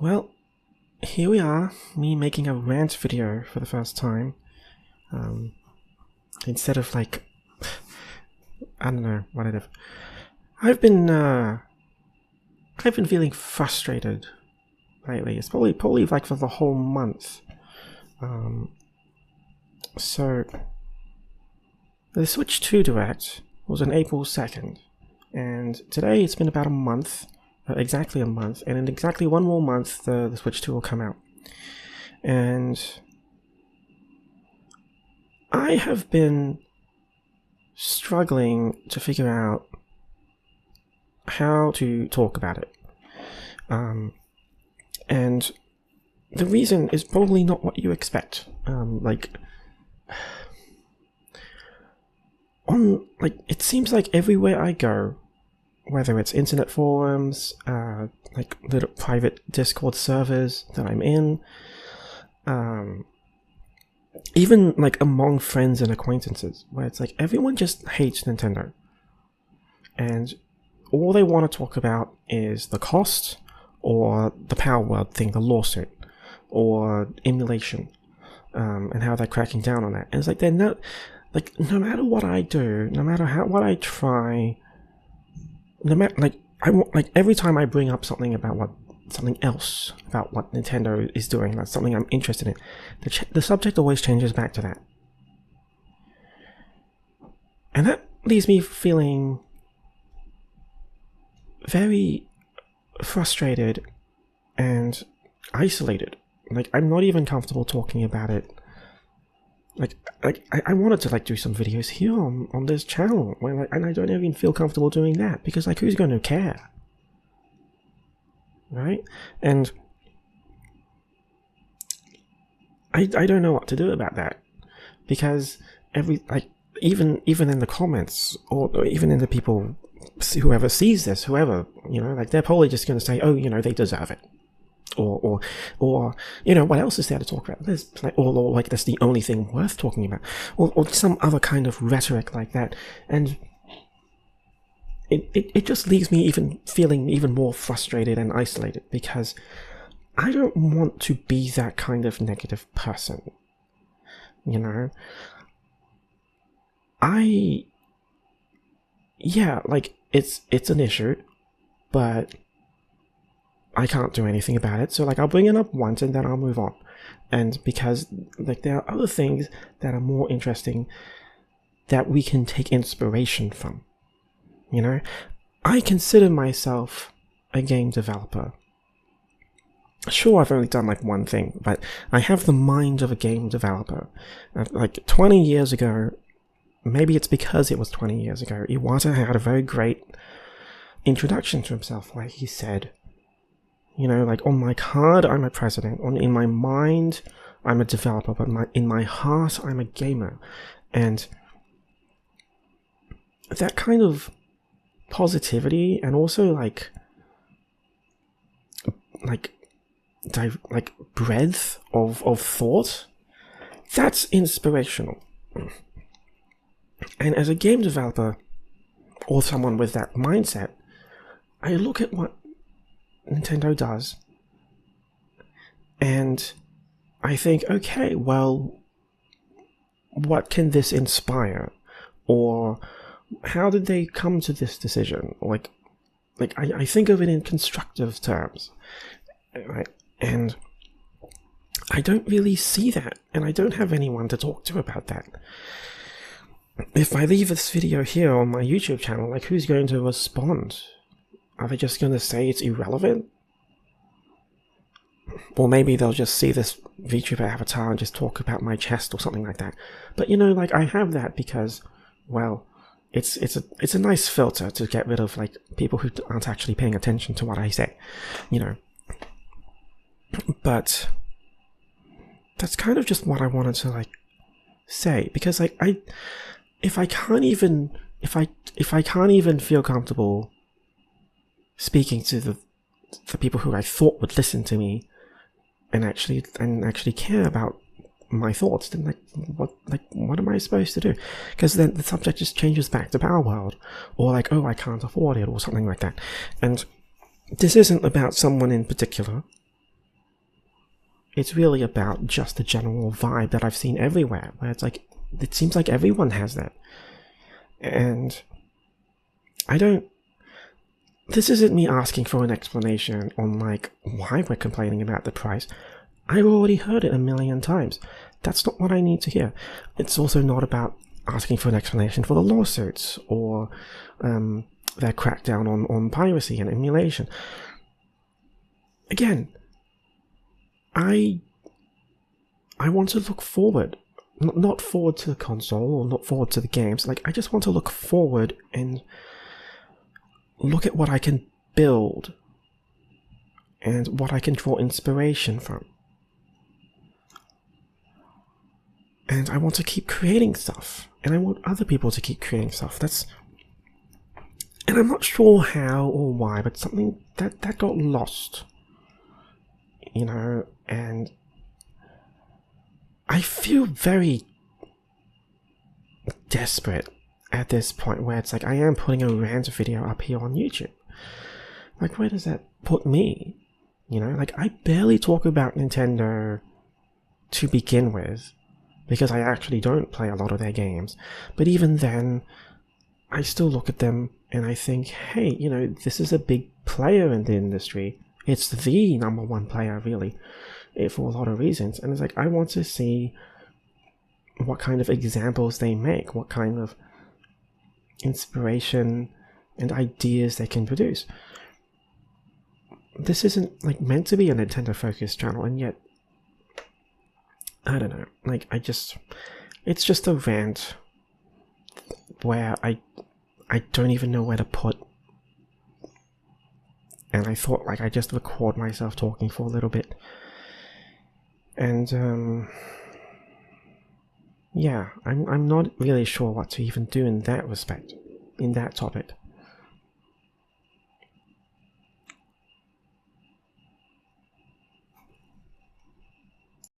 Well, here we are, me making a rant video for the first time. Instead of I don't know, whatever. I've been feeling frustrated lately. It's probably like for the whole month. So the Switch 2 Direct was on April 2nd, and today it's been about a month. Exactly a month, and in exactly one more month the Switch 2 will come out. And I have been struggling to figure out how to talk about it. And the reason is probably not what you expect. It seems like everywhere I go, whether it's internet forums, like little private Discord servers that I'm in, even like among friends and acquaintances, where it's like everyone just hates Nintendo. And all they want to talk about is the cost, or the Power Word thing, the lawsuit, or emulation, and how they're cracking down on that. And it's like no matter what I do, no matter what I try, no matter every time I bring up something else about what Nintendo is doing, that's something I'm interested in, the subject always changes back to that, and that leaves me feeling very frustrated and isolated. Like, I'm not even comfortable talking about it. I wanted to do some videos here on this channel, and I don't even feel comfortable doing that, because who's going to care, right? And I don't know what to do about that, because even in the comments, or even in the people, whoever sees this, they're probably just going to say, oh, they deserve it. Or what else is there to talk about? There's that's the only thing worth talking about, or some other kind of rhetoric like that, and it just leaves me feeling even more frustrated and isolated, because I don't want to be that kind of negative person. It's an issue, but I can't do anything about it, so I'll bring it up once and then I'll move on. And because there are other things that are more interesting that we can take inspiration from. I consider myself a game developer. Sure, I've only done one thing, but I have the mind of a game developer. 20 years ago, maybe it's because it was 20 years ago, Iwata had a very great introduction to himself where he said, on my card, I'm a president. In my mind, I'm a developer. But in my heart, I'm a gamer. And that kind of positivity, and also breadth of thought, that's inspirational. And as a game developer, or someone with that mindset, I look at what Nintendo does, and I think, okay, well, what can this inspire, or how did they come to this decision? I think of it in constructive terms, right? And I don't really see that, and I don't have anyone to talk to about that. If I leave this video here on my YouTube channel, who's going to respond? Are they just going to say it's irrelevant? Or maybe they'll just see this VTuber avatar and just talk about my chest or something like that. But I have that because, well, it's a nice filter to get rid of people who aren't actually paying attention to what I say, But that's kind of just what I wanted to say, because if I can't even feel comfortable speaking to the people who I thought would listen to me and actually care about my thoughts, then what am I supposed to do? Because then the subject just changes back to Power World, or oh, I can't afford it, or something like that. And this isn't about someone in particular. It's really about just the general vibe that I've seen everywhere, where it's like, it seems like everyone has that. And this isn't me asking for an explanation on like why we're complaining about the price. I've already heard it a million times. That's not what I need to hear. It's also not about asking for an explanation for the lawsuits or their crackdown on piracy and emulation. Again, I want to look forward, not forward to the console or not forward to the games. Like, I just want to look forward and look at what I can build and what I can draw inspiration from. And I want to keep creating stuff, and I want other people to keep creating stuff. And I'm not sure how or why, but something that got lost, and I feel very desperate at this point where it's like I am putting a rant video up here on YouTube. Like, where does that put me? Like, I barely talk about Nintendo to begin with, because I actually don't play a lot of their games. But even then, I still look at them and I think, hey, this is a big player in the industry. It's the number one player, really, for a lot of reasons. And it's like, I want to see what kind of examples they make, what kind of inspiration and ideas they can produce. This isn't like meant to be a Nintendo focused channel, and yet I don't know, like, it's just a rant where I don't even know where to put. And I thought, like, I just record myself talking for a little bit. And, yeah, I'm not really sure what to even do in that respect, in that topic.